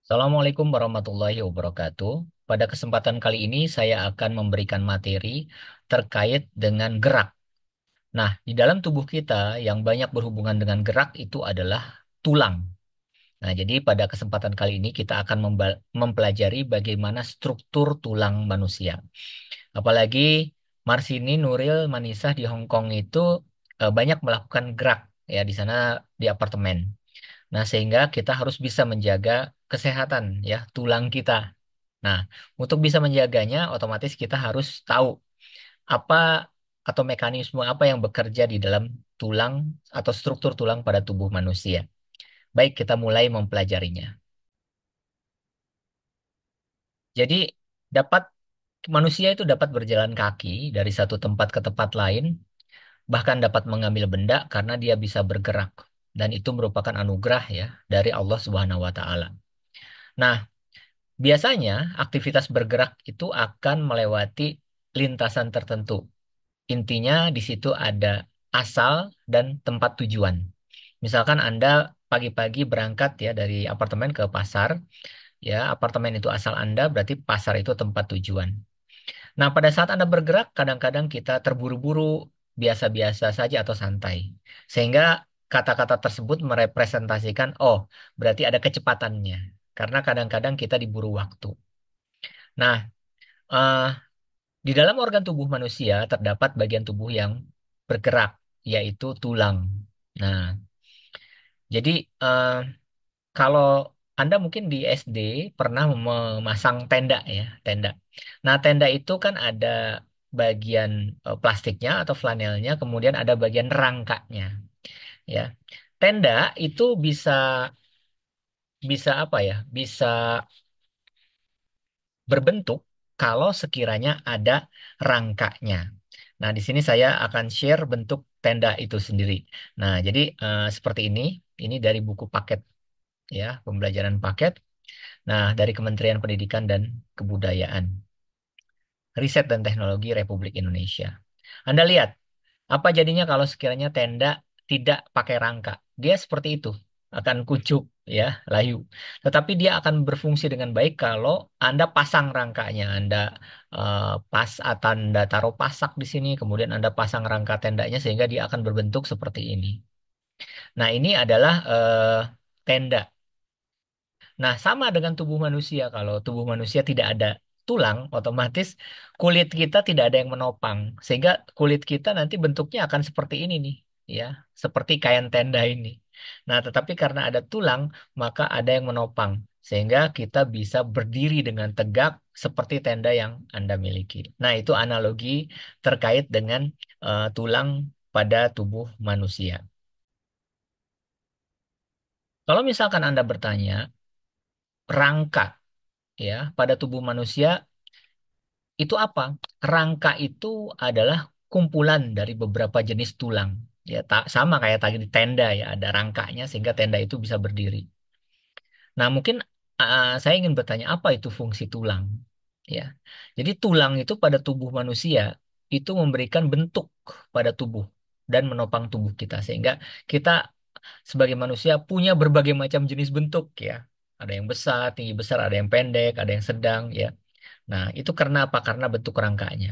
Assalamualaikum warahmatullahi wabarakatuh. Pada kesempatan kali ini saya akan memberikan materi terkait dengan gerak. Nah, di dalam tubuh kita yang banyak berhubungan dengan gerak itu adalah tulang. Nah, jadi pada kesempatan kali ini kita akan mempelajari bagaimana struktur tulang manusia. Apalagi Marsini, Nuril, Manisah di Hong Kong itu banyak melakukan gerak ya di sana di apartemen. Nah, sehingga kita harus bisa menjaga kesehatan ya tulang kita. Nah, untuk bisa menjaganya, otomatis kita harus tahu apa atau mekanisme apa yang bekerja di dalam tulang atau struktur tulang pada tubuh manusia. Baik, kita mulai mempelajarinya. Jadi, dapat manusia itu dapat berjalan kaki dari satu tempat ke tempat lain, bahkan dapat mengambil benda karena dia bisa bergerak. Dan itu merupakan anugerah ya dari Allah Subhanahu wa taala. Nah, biasanya aktivitas bergerak itu akan melewati lintasan tertentu. Intinya di situ ada asal dan tempat tujuan. Misalkan Anda pagi-pagi berangkat ya dari apartemen ke pasar, ya apartemen itu asal Anda, berarti pasar itu tempat tujuan. Nah, pada saat Anda bergerak, kadang-kadang kita terburu-buru, biasa-biasa saja atau santai. Sehingga kata-kata tersebut merepresentasikan, oh, berarti ada kecepatannya. Karena kadang-kadang kita diburu waktu. Nah, eh, di dalam organ tubuh manusia terdapat bagian tubuh yang bergerak, yaitu tulang. Nah, jadi eh, kalau Anda mungkin di SD pernah memasang tenda ya, tenda. Nah, tenda itu kan ada bagian plastiknya atau flanelnya, kemudian ada bagian rangkanya, ya. Tenda itu bisa bisa apa ya? Bisa berbentuk kalau sekiranya ada rangkanya. Nah, di sini saya akan share bentuk tenda itu sendiri. Nah, jadi seperti ini. Ini dari buku paket ya, pembelajaran paket. Nah, dari Kementerian Pendidikan dan Kebudayaan, Riset dan Teknologi Republik Indonesia. Anda lihat, apa jadinya kalau sekiranya tenda tidak pakai rangka? Dia seperti itu, akan kucuk ya, layu. Tetapi dia akan berfungsi dengan baik kalau Anda pasang rangkanya. Anda Anda taruh pasak di sini, kemudian Anda pasang rangka tendanya sehingga dia akan berbentuk seperti ini. Nah, ini adalah tenda. Nah, sama dengan tubuh manusia. Kalau tubuh manusia tidak ada tulang, otomatis kulit kita tidak ada yang menopang. Sehingga kulit kita nanti bentuknya akan seperti ini nih, ya, seperti kain tenda ini. Nah, tetapi karena ada tulang, maka ada yang menopang. Sehingga kita bisa berdiri dengan tegak seperti tenda yang Anda miliki. Nah, itu analogi terkait dengan tulang pada tubuh manusia. Kalau misalkan Anda bertanya, rangka ya pada tubuh manusia itu apa? Rangka itu adalah kumpulan dari beberapa jenis tulang. Ya, tak sama kayak tadi di tenda ya, ada rangkanya sehingga tenda itu bisa berdiri. Nah, mungkin saya ingin bertanya apa itu fungsi tulang? Ya. Jadi tulang itu pada tubuh manusia itu memberikan bentuk pada tubuh dan menopang tubuh kita sehingga kita sebagai manusia punya berbagai macam jenis bentuk ya. Ada yang besar, tinggi besar, ada yang pendek, ada yang sedang ya. Nah, itu karena apa? Karena bentuk rangkanya.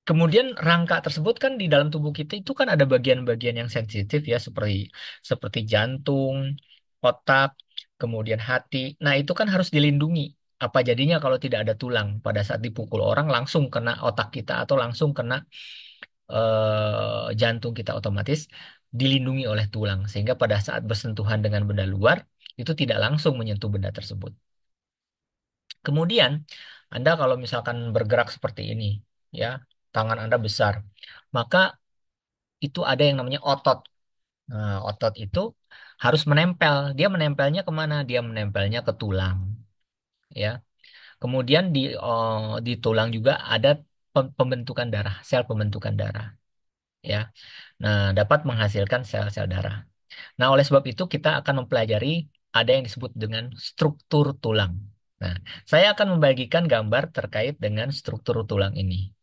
Kemudian rangka tersebut kan di dalam tubuh kita itu kan ada bagian-bagian yang sensitif ya seperti seperti jantung, otak, kemudian hati. Nah, itu kan harus dilindungi. Apa jadinya kalau tidak ada tulang pada saat dipukul orang langsung kena otak kita atau langsung kena jantung kita otomatis dilindungi oleh tulang sehingga pada saat bersentuhan dengan benda luar itu tidak langsung menyentuh benda tersebut. Kemudian, Anda kalau misalkan bergerak seperti ini, ya, tangan Anda besar, maka itu ada yang namanya otot. Nah, otot itu harus menempel. Dia menempelnya kemana? Dia menempelnya ke tulang, ya. Kemudian di tulang juga ada pembentukan darah, sel pembentukan darah, ya. Nah, dapat menghasilkan sel-sel darah. Nah, oleh sebab itu kita akan mempelajari ada yang disebut dengan struktur tulang. Nah, saya akan membagikan gambar terkait dengan struktur tulang ini.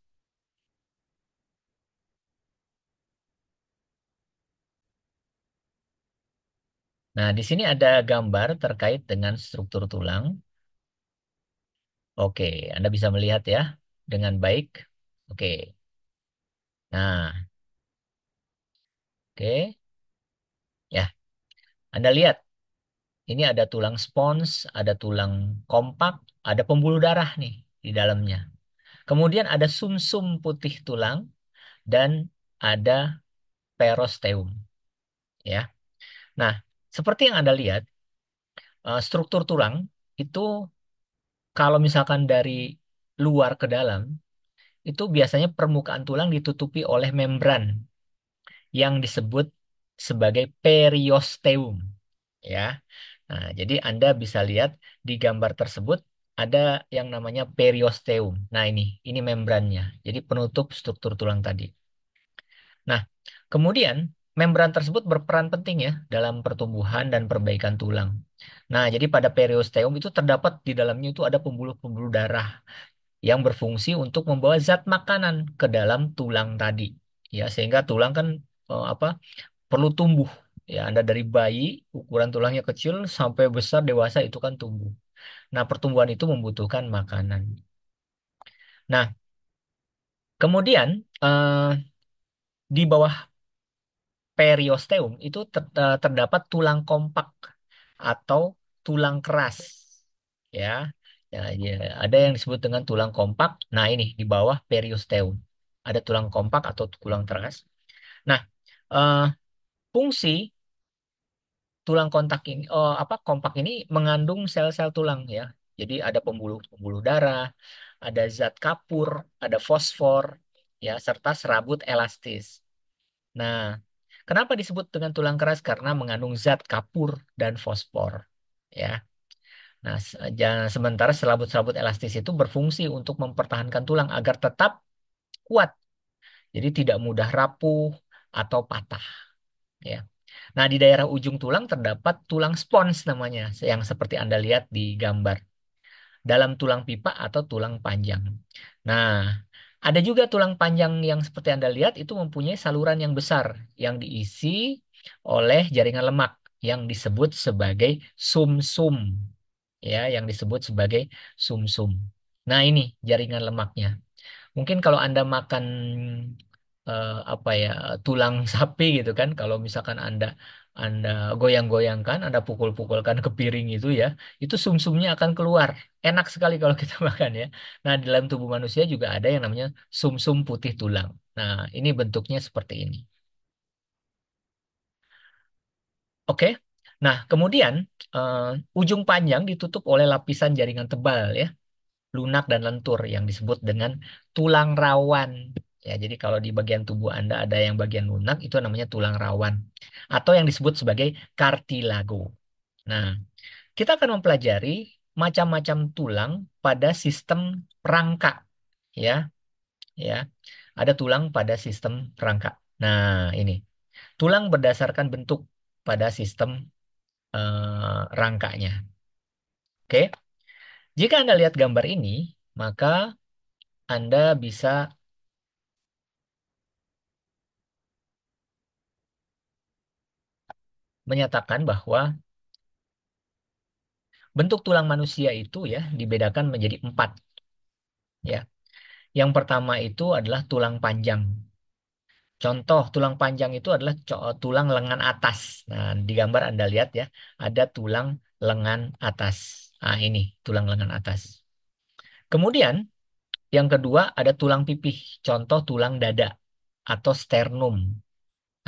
Nah, di sini ada gambar terkait dengan struktur tulang. Oke, Anda bisa melihat ya dengan baik. Oke. Nah, oke. Ya, Anda lihat. Ini ada tulang spons, ada tulang kompak, ada pembuluh darah nih di dalamnya. Kemudian ada sumsum putih tulang dan ada perosteum, ya. Nah, seperti yang Anda lihat, struktur tulang itu kalau misalkan dari luar ke dalam, itu biasanya permukaan tulang ditutupi oleh membran yang disebut sebagai periosteum, ya. Nah, jadi Anda bisa lihat di gambar tersebut ada yang namanya periosteum. Nah, ini membrannya. Jadi penutup struktur tulang tadi. Nah, kemudian membran tersebut berperan penting ya dalam pertumbuhan dan perbaikan tulang. Nah, jadi pada periosteum itu terdapat di dalamnya itu ada pembuluh-pembuluh darah yang berfungsi untuk membawa zat makanan ke dalam tulang tadi. Ya, sehingga tulang kan apa perlu tumbuh. Ya, Anda dari bayi ukuran tulangnya kecil sampai besar dewasa itu kan tumbuh. Nah, pertumbuhan itu membutuhkan makanan. Nah, kemudian di bawah periosteum itu terdapat tulang kompak atau tulang keras. Ya. Ya, ya, ada yang disebut dengan tulang kompak. Nah, ini di bawah periosteum. Ada tulang kompak atau tulang keras. Nah, eh, fungsi tulang kontak ini kompak ini mengandung sel-sel tulang ya. Jadi ada pembuluh-pembuluh darah, ada zat kapur, ada fosfor ya serta serabut elastis. Nah, kenapa disebut dengan tulang keras? Karena mengandung zat kapur dan fosfor ya. Nah, sementara serabut-serabut elastis itu berfungsi untuk mempertahankan tulang agar tetap kuat. Jadi tidak mudah rapuh atau patah ya. Nah, di daerah ujung tulang terdapat tulang spons namanya, yang seperti Anda lihat di gambar. Dalam tulang pipa atau tulang panjang. Nah, ada juga tulang panjang yang seperti Anda lihat itu mempunyai saluran yang besar yang diisi oleh jaringan lemak yang disebut sebagai sumsum. Ya, yang disebut sebagai sumsum. Nah, ini jaringan lemaknya. Mungkin kalau Anda makan apa ya tulang sapi gitu kan, kalau misalkan Anda goyang-goyangkan, Anda pukul-pukulkan ke piring itu ya, itu sumsumnya akan keluar. Enak sekali kalau kita makan ya. Nah, di dalam tubuh manusia juga ada yang namanya sumsum putih tulang. Nah, ini bentuknya seperti ini. Oke. Nah, kemudian eh, ujung panjang ditutup oleh lapisan jaringan tebal ya, lunak dan lentur yang disebut dengan tulang rawan. Ya, jadi kalau di bagian tubuh Anda ada yang bagian lunak itu namanya tulang rawan atau yang disebut sebagai kartilago. Nah, kita akan mempelajari macam-macam tulang pada sistem rangka ya, ya. Ada tulang pada sistem rangka. Nah, ini tulang berdasarkan bentuk pada sistem rangkanya. Oke. Jika Anda lihat gambar ini, maka Anda bisa menyatakan bahwa bentuk tulang manusia itu ya dibedakan menjadi empat ya. Yang pertama itu adalah tulang panjang. Contoh tulang panjang itu adalah tulang lengan atas. Nah, di gambar Anda lihat ya, ada tulang lengan atas. Nah, ini tulang lengan atas. Kemudian yang kedua ada tulang pipih. Contoh tulang dada atau sternum.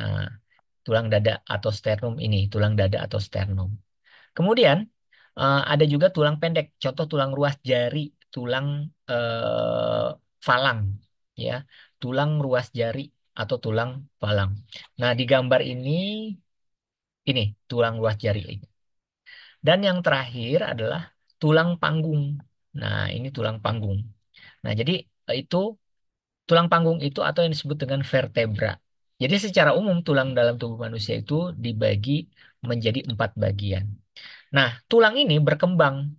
Nah, tulang dada atau sternum ini, tulang dada atau sternum. Kemudian ada juga tulang pendek, contoh tulang ruas jari, tulang falang, ya, tulang ruas jari atau tulang falang. Nah, di gambar ini tulang ruas jari. Dan yang terakhir adalah tulang panggung. Nah, ini tulang panggung. Nah, jadi itu tulang panggung itu atau yang disebut dengan vertebra. Jadi secara umum tulang dalam tubuh manusia itu dibagi menjadi empat bagian. Nah, tulang ini berkembang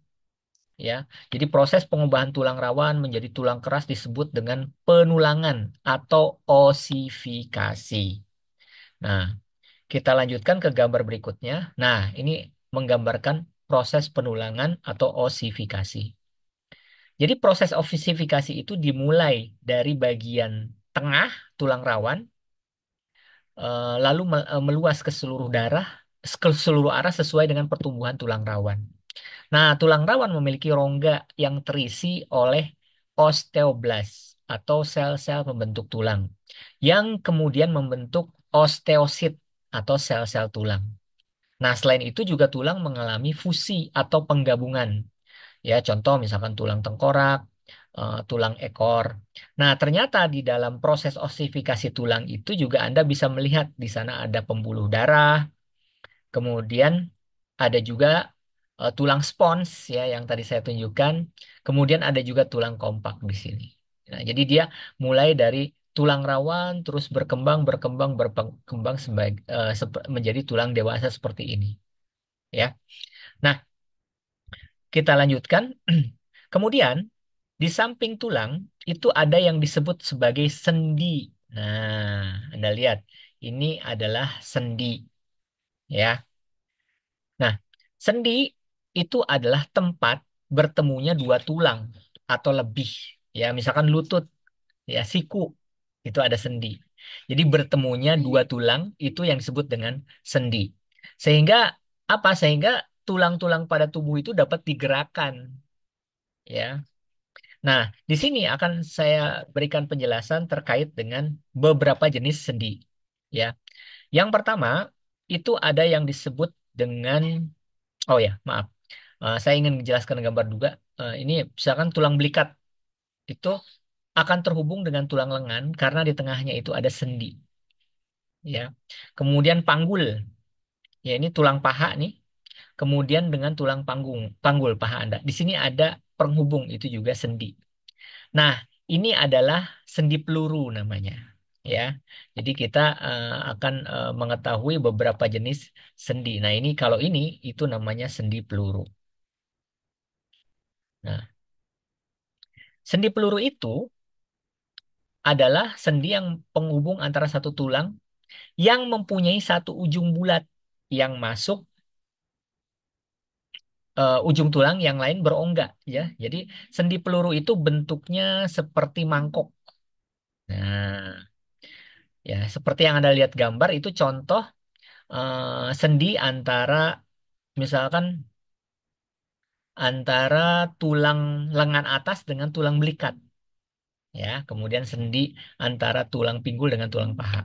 ya. Jadi proses pengubahan tulang rawan menjadi tulang keras disebut dengan penulangan atau osifikasi. Nah, Kita lanjutkan ke gambar berikutnya. Nah, ini menggambarkan proses penulangan atau osifikasi. Jadi proses osifikasi itu dimulai dari bagian tengah tulang rawan, lalu meluas ke seluruh darah, ke seluruh arah sesuai dengan pertumbuhan tulang rawan. Nah, tulang rawan memiliki rongga yang terisi oleh osteoblast atau sel-sel pembentuk tulang yang kemudian membentuk osteosit atau sel-sel tulang. Nah, selain itu juga tulang mengalami fusi atau penggabungan. Ya, contoh misalkan tulang tengkorak, tulang ekor. Nah, ternyata di dalam proses osifikasi tulang itu juga Anda bisa melihat di sana ada pembuluh darah, kemudian ada juga tulang spons ya yang tadi saya tunjukkan. Kemudian ada juga tulang kompak di sini. Nah, jadi dia mulai dari tulang rawan terus berkembang berkembang berkembang sebagai menjadi tulang dewasa seperti ini ya. Nah, kita lanjutkan. Kemudian di samping tulang itu ada yang disebut sebagai sendi. Nah, Anda lihat ini adalah sendi ya. Nah, sendi itu adalah tempat bertemunya dua tulang atau lebih. Ya, misalkan lutut, ya siku, itu ada sendi. Jadi bertemunya dua tulang itu yang disebut dengan sendi. Sehingga apa? Sehingga tulang-tulang pada tubuh itu dapat digerakkan, ya. Nah, di sini akan saya berikan penjelasan terkait dengan beberapa jenis sendi, ya. Yang pertama, itu ada yang disebut dengan, oh ya, maaf. Saya ingin menjelaskan gambar juga. Ini misalkan tulang belikat itu akan terhubung dengan tulang lengan karena di tengahnya itu ada sendi, ya. Kemudian panggul, ya ini tulang paha nih. Kemudian dengan tulang panggul paha Anda. Di sini ada penghubung, itu juga sendi. Nah, ini adalah sendi peluru namanya, ya. Jadi kita akan mengetahui beberapa jenis sendi. Nah, ini kalau ini itu namanya sendi peluru. Nah, sendi peluru itu adalah sendi yang penghubung antara satu tulang yang mempunyai satu ujung bulat yang masuk ujung tulang yang lain berongga, ya. Jadi sendi peluru itu bentuknya seperti mangkok. Nah, ya seperti yang Anda lihat gambar itu contoh sendi antara misalkan antara tulang lengan atas dengan tulang belikat, ya. Kemudian sendi antara tulang pinggul dengan tulang paha.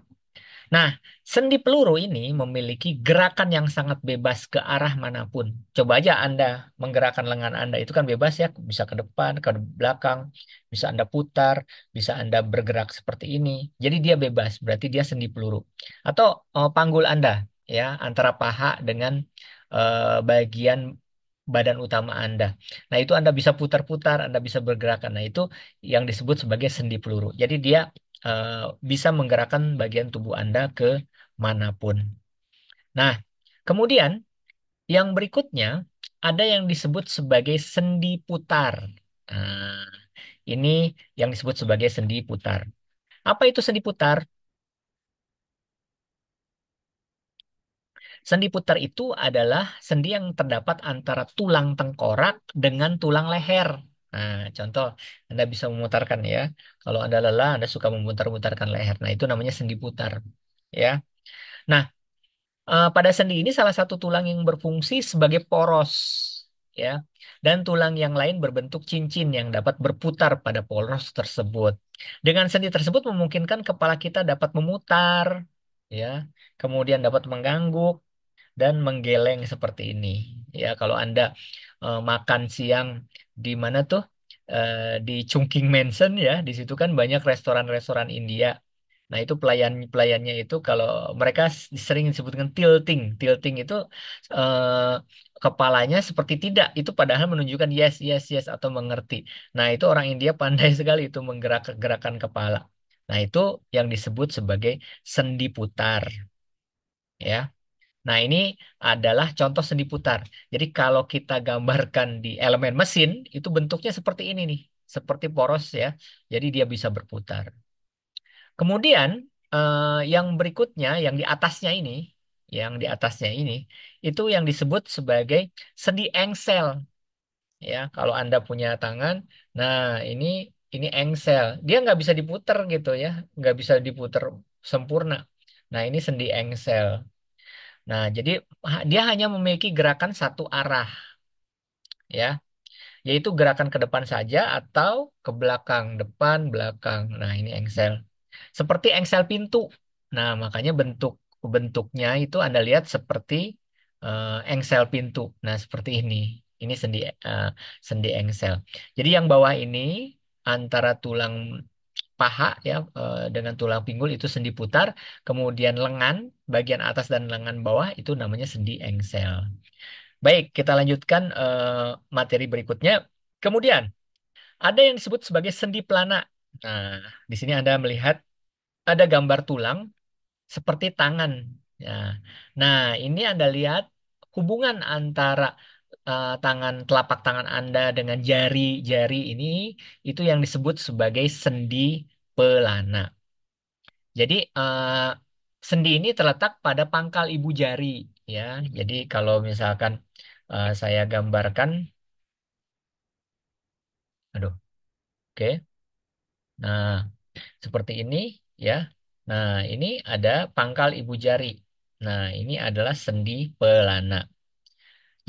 Nah, sendi peluru ini memiliki gerakan yang sangat bebas ke arah manapun. Coba aja Anda menggerakkan lengan Anda, itu kan bebas ya, bisa ke depan, ke belakang, bisa Anda putar, bisa Anda bergerak seperti ini. Jadi dia bebas, berarti dia sendi peluru. Atau panggul Anda, ya, antara paha dengan bagian badan utama Anda. Nah, itu Anda bisa putar-putar, Anda bisa bergerakan. Nah, itu yang disebut sebagai sendi peluru. Jadi dia eh, bisa menggerakkan bagian tubuh Anda ke manapun. Nah, kemudian yang berikutnya ada yang disebut sebagai sendi putar. Nah, ini yang disebut sebagai sendi putar. Apa itu sendi putar? Sendi putar itu adalah sendi yang terdapat antara tulang tengkorak dengan tulang leher. Nah, contoh Anda bisa memutarkan ya. Kalau Anda lelah, Anda suka memutar-mutarkan leher. Nah, itu namanya sendi putar. Ya. Nah, pada sendi ini salah satu tulang yang berfungsi sebagai poros, ya, dan tulang yang lain berbentuk cincin yang dapat berputar pada poros tersebut. Dengan sendi tersebut memungkinkan kepala kita dapat memutar, ya, kemudian dapat mengangguk dan menggeleng seperti ini. Ya, kalau Anda makan siang di mana tuh? Di Chungking Mansion ya, di situ kan banyak restoran-restoran India. Nah, itu pelayannya itu kalau mereka sering disebut dengan tilting. Tilting itu eh, kepalanya seperti tidak, itu padahal menunjukkan yes, yes, yes atau mengerti. Nah, itu orang India pandai sekali itu menggerakkan kepala. Nah, itu yang disebut sebagai sendi putar, ya. Nah, ini adalah contoh sendi putar. Jadi kalau kita gambarkan di elemen mesin, itu bentuknya seperti ini nih, seperti poros ya. Jadi dia bisa berputar. Kemudian yang berikutnya, yang di atasnya ini, yang di atasnya ini, itu yang disebut sebagai sendi engsel. Ya, kalau Anda punya tangan, nah ini ini engsel. Dia nggak bisa diputer gitu ya, nggak bisa diputer sempurna. Nah, ini sendi engsel. Nah, jadi dia hanya memiliki gerakan satu arah, ya, yaitu gerakan ke depan saja atau ke belakang, depan, belakang. Nah, ini engsel. Seperti engsel pintu. Nah, makanya bentuknya itu Anda lihat seperti engsel pintu. Nah, seperti ini. Ini sendi engsel. Jadi yang bawah ini antara tulang paha ya dengan tulang pinggul itu sendi putar, kemudian lengan bagian atas dan lengan bawah itu namanya sendi engsel. Baik, kita lanjutkan materi berikutnya. Kemudian ada yang disebut sebagai sendi pelana. Nah, di sini Anda melihat ada gambar tulang seperti tangan. Ya. Nah, ini Anda lihat hubungan antara telapak tangan Anda dengan jari-jari ini itu yang disebut sebagai sendi pelana. Jadi sendi ini terletak pada pangkal ibu jari, ya. Jadi kalau misalkan saya gambarkan, aduh, oke. Nah, seperti ini, ya. Nah, ini ada pangkal ibu jari. Nah, ini adalah sendi pelana.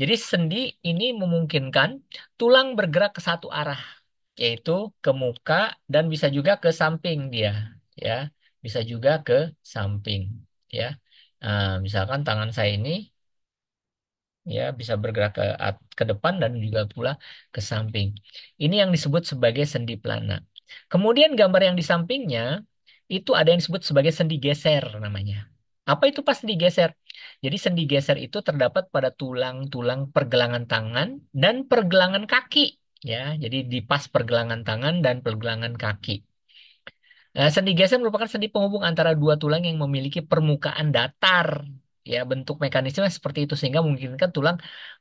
Jadi sendi ini memungkinkan tulang bergerak ke satu arah, yaitu ke muka dan bisa juga ke samping dia, ya. Bisa juga ke samping, ya. Nah, misalkan tangan saya ini ya bisa bergerak ke depan dan juga pula ke samping. Ini yang disebut sebagai sendi pelana. Kemudian gambar yang di sampingnya itu ada yang disebut sebagai sendi geser namanya. Apa itu pas sendi geser? Jadi sendi geser itu terdapat pada tulang-tulang pergelangan tangan dan pergelangan kaki. Ya, jadi di pas pergelangan tangan dan pergelangan kaki. Sendi geser merupakan sendi penghubung antara dua tulang yang memiliki permukaan datar. Ya, bentuk mekanisme seperti itu sehingga memungkinkan tulang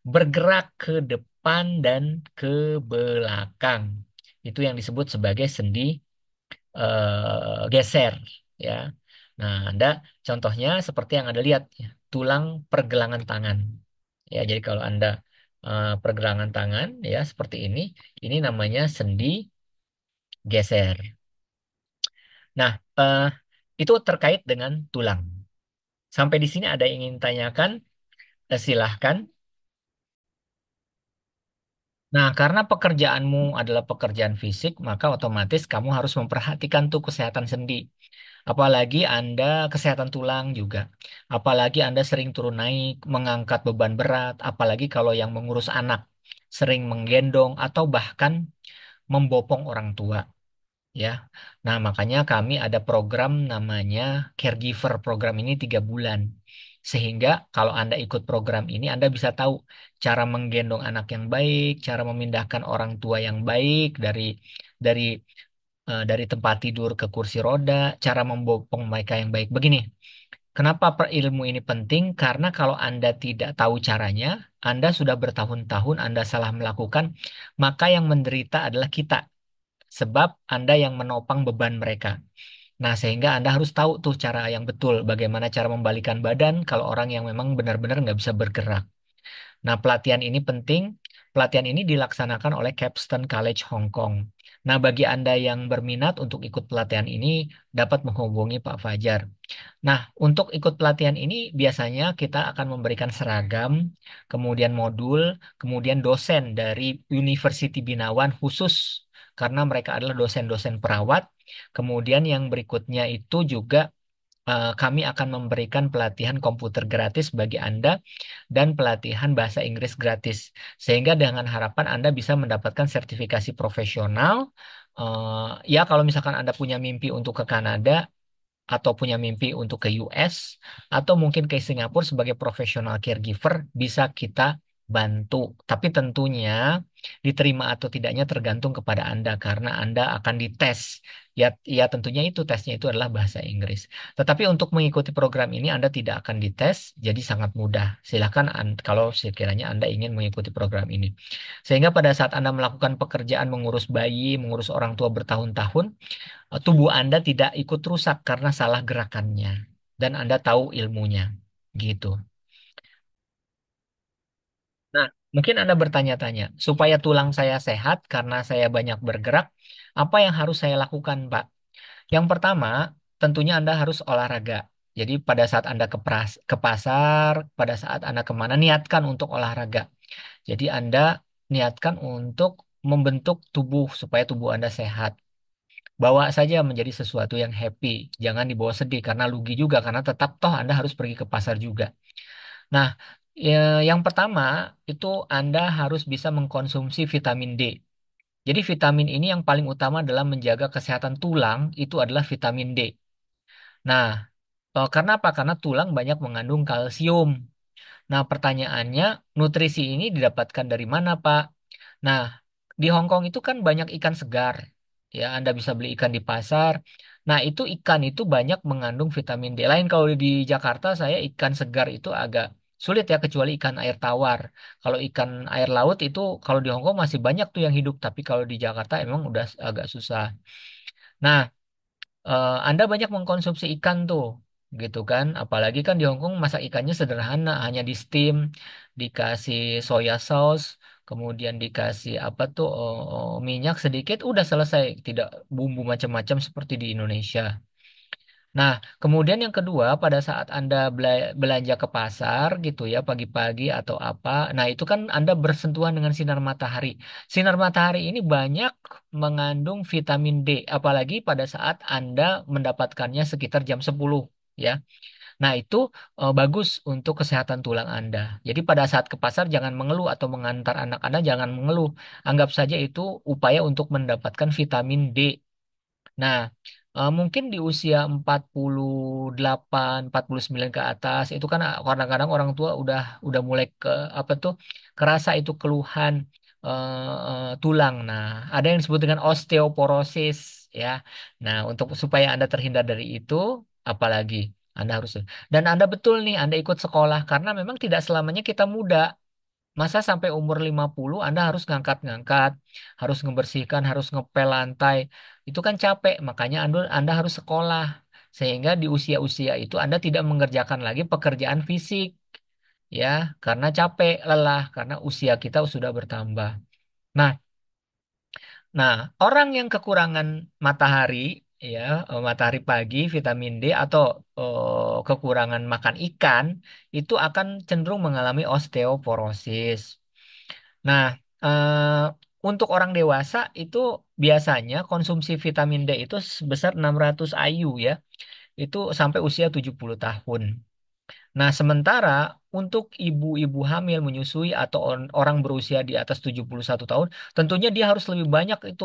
bergerak ke depan dan ke belakang. Itu yang disebut sebagai sendi geser. Ya. Nah, Anda contohnya seperti yang Anda lihat, ya, tulang pergelangan tangan. Ya, jadi kalau Anda pergelangan tangan, ya seperti ini namanya sendi geser. Nah, itu terkait dengan tulang. Sampai di sini ada yang ingin tanyakan? Silahkan. Nah, karena pekerjaanmu adalah pekerjaan fisik, maka otomatis kamu harus memperhatikan tuh kesehatan sendi. Apalagi Anda kesehatan tulang juga. Apalagi Anda sering turun naik, mengangkat beban berat, apalagi kalau yang mengurus anak, sering menggendong atau bahkan membopong orang tua. Ya, nah makanya kami ada program namanya Caregiver. Program ini 3 bulan. Sehingga kalau Anda ikut program ini, Anda bisa tahu cara menggendong anak yang baik, cara memindahkan orang tua yang baik dari dari tempat tidur ke kursi roda, cara membopong mereka yang baik. Begini, kenapa ilmu ini penting? Karena kalau Anda tidak tahu caranya, Anda sudah bertahun-tahun Anda salah melakukan, maka yang menderita adalah kita sebab Anda yang menopang beban mereka. Nah, sehingga Anda harus tahu tuh cara yang betul, bagaimana cara membalikan badan kalau orang yang memang benar-benar nggak bisa bergerak. Nah, pelatihan ini penting. Pelatihan ini dilaksanakan oleh Capstan College Hong Kong. Nah, bagi Anda yang berminat untuk ikut pelatihan ini, dapat menghubungi Pak Fajar. Nah, untuk ikut pelatihan ini biasanya kita akan memberikan seragam, kemudian modul, kemudian dosen dari University Binawan khusus karena mereka adalah dosen-dosen perawat. Kemudian yang berikutnya itu juga kami akan memberikan pelatihan komputer gratis bagi Anda dan pelatihan bahasa Inggris gratis. Sehingga dengan harapan Anda bisa mendapatkan sertifikasi profesional. Ya, kalau misalkan Anda punya mimpi untuk ke Kanada, atau punya mimpi untuk ke US atau mungkin ke Singapura sebagai profesional caregiver bisa kita bantu. Tapi tentunya diterima atau tidaknya tergantung kepada Anda karena Anda akan dites. Ya, ya tentunya itu tesnya itu adalah bahasa Inggris. Tetapi untuk mengikuti program ini Anda tidak akan dites, jadi sangat mudah. Silakan kalau sekiranya Anda ingin mengikuti program ini. Sehingga pada saat Anda melakukan pekerjaan mengurus bayi, mengurus orang tua bertahun-tahun, tubuh Anda tidak ikut rusak karena salah gerakannya dan Anda tahu ilmunya. gitu. Nah, mungkin Anda bertanya-tanya, supaya tulang saya sehat karena saya banyak bergerak, apa yang harus saya lakukan, Pak? Yang pertama, tentunya Anda harus olahraga. Jadi pada saat Anda ke pasar, pada saat Anda kemana, niatkan untuk olahraga. Jadi Anda niatkan untuk membentuk tubuh supaya tubuh Anda sehat. Bawa saja menjadi sesuatu yang happy. Jangan dibawa sedih karena lugi juga, karena tetap toh Anda harus pergi ke pasar juga. Nah, yang pertama itu Anda harus bisa mengkonsumsi vitamin D. Jadi vitamin ini yang paling utama dalam menjaga kesehatan tulang itu adalah vitamin D. Nah, karena apa? Karena tulang banyak mengandung kalsium. Nah, pertanyaannya, nutrisi ini didapatkan dari mana, Pak? Nah, di Hong Kong itu kan banyak ikan segar. Ya, Anda bisa beli ikan di pasar. Nah, itu ikan itu banyak mengandung vitamin D. Lain kalau di Jakarta, saya ikan segar itu agak sulit ya, kecuali ikan air tawar. Kalau ikan air laut itu, kalau di Hong Kong masih banyak tuh yang hidup. Tapi kalau di Jakarta emang udah agak susah. Nah, Anda banyak mengkonsumsi ikan tuh, gitu kan? Apalagi kan di Hong Kong masak ikannya sederhana, hanya di steam, dikasih soya sauce, kemudian dikasih apa tuh minyak sedikit, udah selesai. Tidak bumbu macam-macam seperti di Indonesia. Nah, kemudian yang kedua, pada saat Anda belanja ke pasar gitu ya, pagi-pagi atau apa, nah itu kan Anda bersentuhan dengan sinar matahari. Sinar matahari ini banyak mengandung vitamin D, apalagi pada saat Anda mendapatkannya sekitar jam 10 ya. Nah, itu bagus untuk kesehatan tulang Anda. Jadi pada saat ke pasar jangan mengeluh atau mengantar anak Anda jangan mengeluh. Anggap saja itu upaya untuk mendapatkan vitamin D. Nah, mungkin di usia 48, 49 ke atas itu kan kadang-kadang orang tua udah mulai ke apa tuh kerasa itu keluhan tulang. Nah, ada yang disebut dengan osteoporosis ya. Nah, untuk supaya Anda terhindar dari itu, apalagi Anda harus dan Anda betul nih, Anda ikut sekolah karena memang tidak selamanya kita muda. Masa sampai umur 50 Anda harus ngangkat-ngangkat, harus ngebersihkan, harus ngepel lantai. Itu kan capek, makanya Anda harus sekolah. Sehingga di usia-usia itu Anda tidak mengerjakan lagi pekerjaan fisik, ya, karena capek, lelah, karena usia kita sudah bertambah. Nah, nah, orang yang kekurangan matahari, ya, matahari pagi, vitamin D, atau kekurangan makan ikan, itu akan cenderung mengalami osteoporosis. Nah, untuk orang dewasa itu biasanya konsumsi vitamin D itu sebesar 600 IU ya. Itu sampai usia 70 tahun. Nah, sementara untuk ibu-ibu hamil menyusui atau orang berusia di atas 71 tahun, tentunya dia harus lebih banyak itu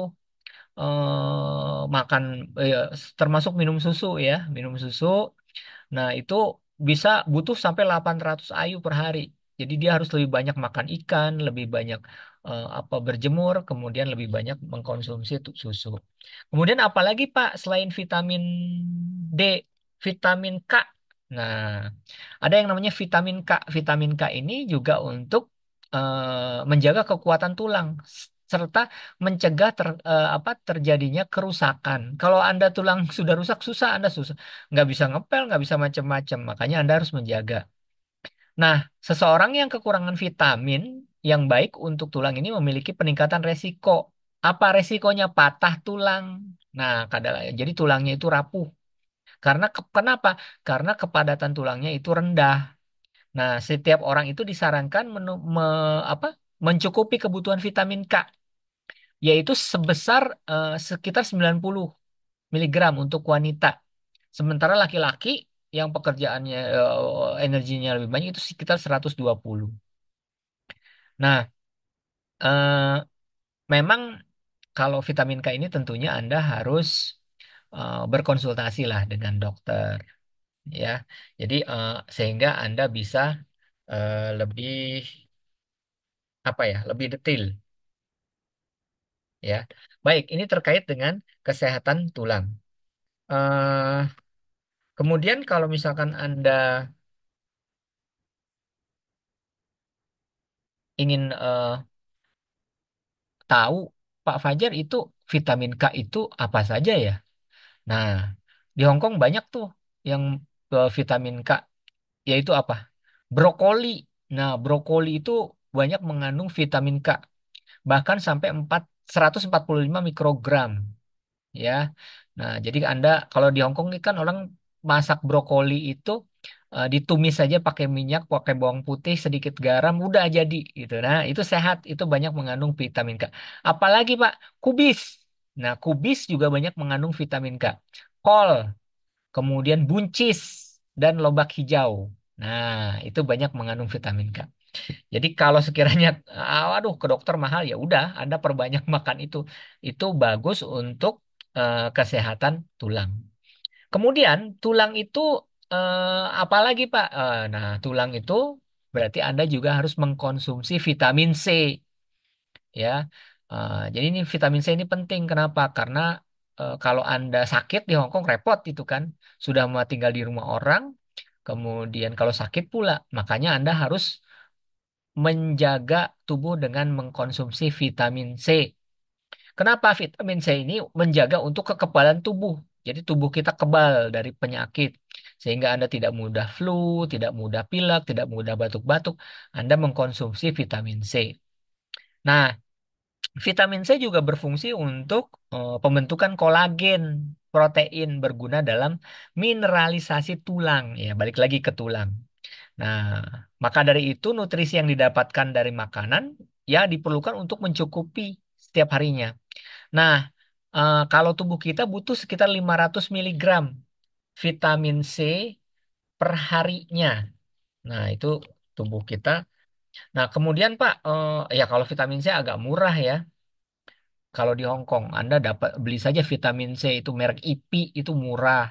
makan termasuk minum susu ya, minum susu. Nah, itu bisa butuh sampai 800 IU per hari. Jadi dia harus lebih banyak makan ikan, lebih banyak apa berjemur, kemudian lebih banyak mengkonsumsi susu. Kemudian apalagi Pak selain vitamin D, vitamin K. Nah, ada yang namanya vitamin K. Vitamin K ini juga untuk menjaga kekuatan tulang serta mencegah terjadinya kerusakan. Kalau Anda tulang sudah rusak, susah Anda susah nggak bisa ngepel, nggak bisa macam-macam. Makanya Anda harus menjaga. Nah, seseorang yang kekurangan vitamin yang baik untuk tulang ini memiliki peningkatan resiko. Apa resikonya? Patah tulang. Nah, jadi tulangnya itu rapuh. Kenapa? Karena kepadatan tulangnya itu rendah. Nah, setiap orang itu disarankan mencukupi kebutuhan vitamin K, yaitu sebesar sekitar 90 miligram untuk wanita. Sementara laki-laki yang pekerjaannya energinya lebih banyak itu sekitar 120. Nah, eh, memang kalau vitamin K ini tentunya Anda harus berkonsultasi lah dengan dokter ya. Jadi sehingga Anda bisa lebih apa ya, lebih detail ya. Baik, ini terkait dengan kesehatan tulang. Eh, Kemudian kalau misalkan Anda ingin tahu Pak Fajar itu vitamin K itu apa saja ya? Nah, di Hong Kong banyak tuh yang vitamin K. yaitu apa? Brokoli. Nah, brokoli itu banyak mengandung vitamin K, bahkan sampai 145 mikrogram, ya. Nah, jadi Anda kalau di Hong Kong ini kan orang masak brokoli itu ditumis saja pakai minyak, pakai bawang putih, sedikit garam, udah jadi gitu. Nah, itu sehat, itu banyak mengandung vitamin K. Apalagi Pak, kubis. Nah, kubis juga banyak mengandung vitamin K. Kol, kemudian buncis dan lobak hijau. Nah, itu banyak mengandung vitamin K. Jadi kalau sekiranya, waduh, ke dokter mahal, ya udah, Anda perbanyak makan itu. Itu bagus untuk kesehatan tulang. Kemudian tulang itu apalagi Pak? Nah, tulang itu berarti Anda juga harus mengkonsumsi vitamin C, ya. Jadi ini vitamin C ini penting. Kenapa? Karena kalau Anda sakit di Hong Kong repot itu kan. Sudah mau tinggal di rumah orang, kemudian kalau sakit pula, makanya Anda harus menjaga tubuh dengan mengkonsumsi vitamin C. Kenapa vitamin C ini menjaga untuk kekebalan tubuh? Jadi tubuh kita kebal dari penyakit. Sehingga Anda tidak mudah flu, tidak mudah pilek, tidak mudah batuk-batuk. Anda mengkonsumsi vitamin C. Nah, vitamin C juga berfungsi untuk pembentukan kolagen, protein berguna dalam mineralisasi tulang. Ya, balik lagi ke tulang. Nah, maka dari itu nutrisi yang didapatkan dari makanan ya diperlukan untuk mencukupi setiap harinya. Nah, kalau tubuh kita butuh sekitar 500 miligram vitamin C per harinya. Nah, itu tubuh kita. Nah, kemudian Pak, ya kalau vitamin C agak murah ya. Kalau di Hong Kong, Anda dapat beli saja vitamin C itu merek IPI itu murah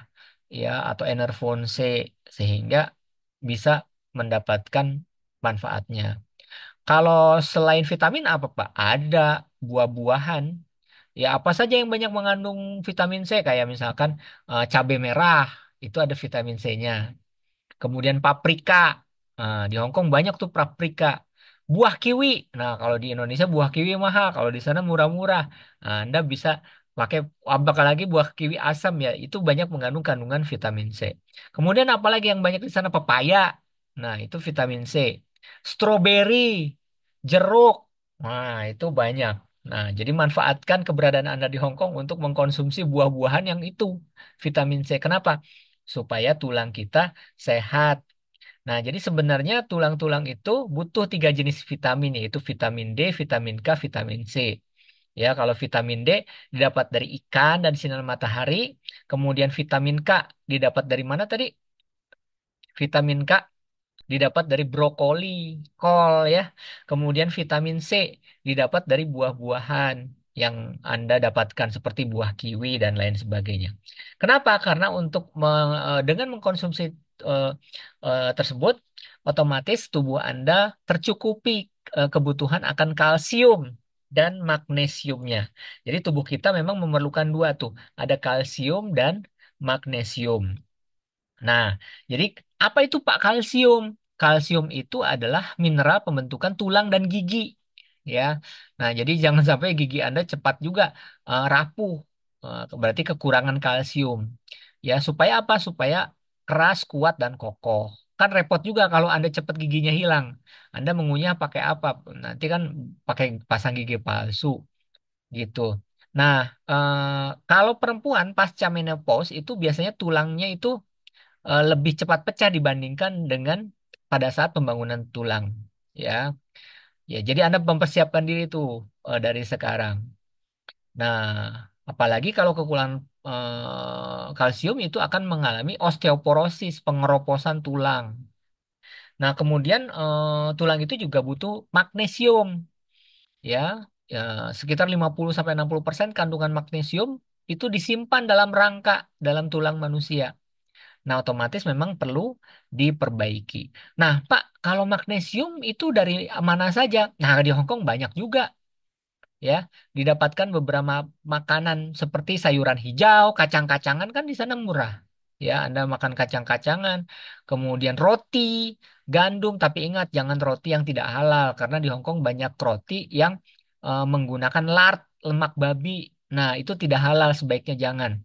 ya, atau Enervon C, sehingga bisa mendapatkan manfaatnya. Kalau selain vitamin apa Pak? Ada buah-buahan. Ya apa saja yang banyak mengandung vitamin C, kayak misalkan cabai merah itu ada vitamin C-nya. Kemudian paprika. Nah, di Hong Kong banyak tuh paprika. Buah kiwi. Nah, kalau di Indonesia buah kiwi mahal, kalau di sana murah-murah. Nah, Anda bisa pakai, apalagi buah kiwi asam ya, itu banyak mengandung kandungan vitamin C. Kemudian apalagi yang banyak di sana? Pepaya. Nah, itu vitamin C. Stroberi, jeruk. Nah, itu banyak. Nah, jadi manfaatkan keberadaan Anda di Hong Kong untuk mengkonsumsi buah-buahan yang itu vitamin C. Kenapa? Supaya tulang kita sehat. Nah, jadi sebenarnya tulang-tulang itu butuh tiga jenis vitamin, yaitu vitamin D, vitamin K, vitamin C. Ya, kalau vitamin D didapat dari ikan dan sinar matahari, kemudian vitamin K didapat dari mana tadi? Vitamin K didapat dari brokoli, kol ya. Kemudian vitamin C didapat dari buah-buahan yang Anda dapatkan seperti buah kiwi dan lain sebagainya. Kenapa? Karena dengan mengkonsumsi eh, tersebut, otomatis tubuh Anda tercukupi kebutuhan akan kalsium dan magnesiumnya. Jadi tubuh kita memang memerlukan dua tuh, ada kalsium dan magnesium. Nah, jadi apa itu Pak kalsium? Kalsium itu adalah mineral pembentukan tulang dan gigi, ya. Nah, jadi jangan sampai gigi Anda cepat juga rapuh. Berarti kekurangan kalsium. Ya, supaya apa? Supaya keras, kuat dan kokoh. Kan repot juga kalau Anda cepat giginya hilang. Anda mengunyah pakai apa? Nanti kan pakai pasang gigi palsu gitu. Nah, kalau perempuan pasca menopause itu biasanya tulangnya itu lebih cepat pecah dibandingkan dengan pada saat pembangunan tulang, ya. Ya, jadi Anda mempersiapkan diri tuh dari sekarang. Nah, apalagi kalau kekurangan kalsium itu akan mengalami osteoporosis, pengeroposan tulang. Nah, kemudian tulang itu juga butuh magnesium, ya. Ya, sekitar 50 sampai 60% kandungan magnesium itu disimpan dalam rangka dalam tulang manusia. Nah, otomatis memang perlu diperbaiki. Nah, Pak, kalau magnesium itu dari mana saja? Nah, di Hong Kong banyak juga, ya. Didapatkan beberapa makanan seperti sayuran hijau, kacang-kacangan kan di sana murah. Ya, Anda makan kacang-kacangan, kemudian roti, gandum, tapi ingat jangan roti yang tidak halal karena di Hong Kong banyak roti yang menggunakan lard, lemak babi. Nah, itu tidak halal, sebaiknya jangan.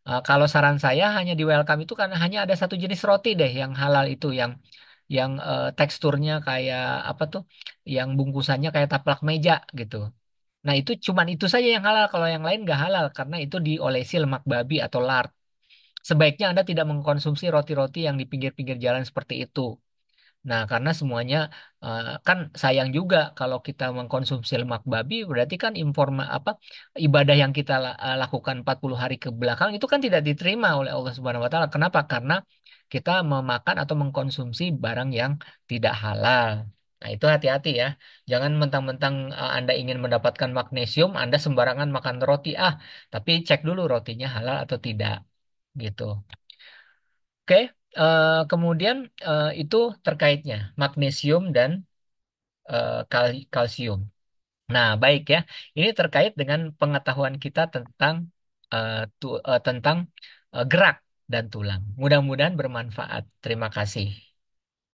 Kalau saran saya hanya di welcome itu kan hanya ada satu jenis roti deh yang halal itu yang teksturnya kayak apa tuh, yang bungkusannya kayak taplak meja gitu. Nah itu cuman itu saja yang halal, kalau yang lain nggak halal karena itu diolesi lemak babi atau lard. Sebaiknya Anda tidak mengkonsumsi roti-roti yang di pinggir-pinggir jalan seperti itu. Nah, karena semuanya kan sayang juga kalau kita mengkonsumsi lemak babi, berarti kan ibadah yang kita lakukan 40 hari ke belakang itu kan tidak diterima oleh Allah Subhanahu wa taala. Kenapa? Karena kita memakan atau mengkonsumsi barang yang tidak halal. Nah, itu hati-hati ya. Jangan mentang-mentang Anda ingin mendapatkan magnesium, Anda sembarangan makan roti. Tapi cek dulu rotinya halal atau tidak gitu. Oke, kemudian itu terkaitnya magnesium dan kalsium. Nah, baik ya. Ini terkait dengan pengetahuan kita tentang tentang gerak dan tulang. Mudah-mudahan bermanfaat. Terima kasih.